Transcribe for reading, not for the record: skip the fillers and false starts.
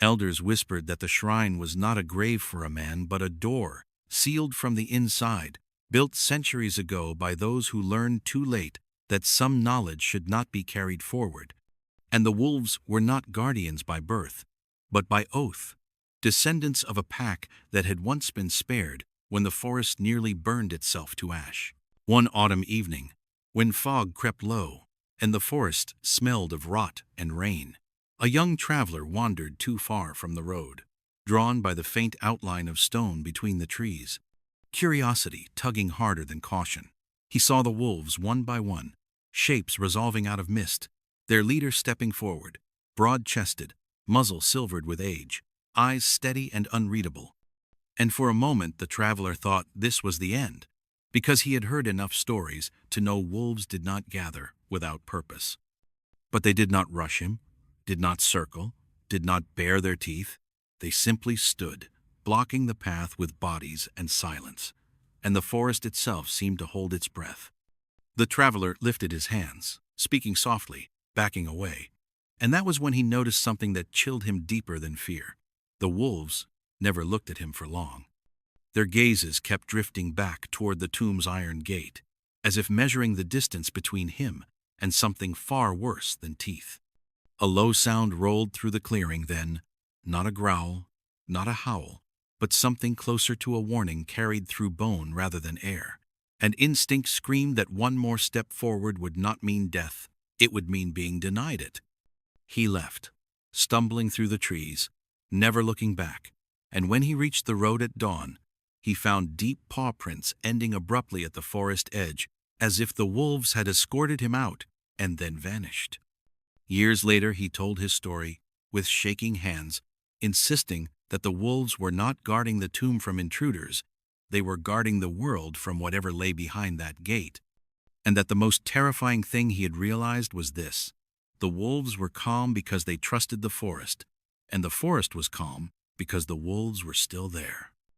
Elders whispered that the shrine was not a grave for a man, but a door, sealed from the inside, built centuries ago by those who learned too late that some knowledge should not be carried forward. And the wolves were not guardians by birth, but by oath, descendants of a pack that had once been spared when the forest nearly burned itself to ash. One autumn evening, when fog crept low and the forest smelled of rot and rain, a young traveler wandered too far from the road, drawn by the faint outline of stone between the trees. Curiosity tugging harder than caution, he saw the wolves one by one, shapes resolving out of mist, their leader stepping forward, broad-chested, muzzle silvered with age, eyes steady and unreadable. And for a moment the traveler thought this was the end, because he had heard enough stories to know wolves did not gather without purpose. But they did not rush him, did not circle, did not bare their teeth. They simply stood, blocking the path with bodies and silence, and the forest itself seemed to hold its breath. The traveler lifted his hands, speaking softly, backing away, and that was when he noticed something that chilled him deeper than fear. The wolves never looked at him for long. Their gazes kept drifting back toward the tomb's iron gate, as if measuring the distance between him and something far worse than teeth. A low sound rolled through the clearing then, not a growl, not a howl, but something closer to a warning carried through bone rather than air. An instinct screamed that one more step forward would not mean death, it would mean being denied it. He left, stumbling through the trees, never looking back, and when he reached the road at dawn, he found deep paw prints ending abruptly at the forest edge, as if the wolves had escorted him out and then vanished. Years later he told his story, with shaking hands, insisting that the wolves were not guarding the tomb from intruders, they were guarding the world from whatever lay behind that gate, and that the most terrifying thing he had realized was this: the wolves were calm because they trusted the forest, and the forest was calm because the wolves were still there.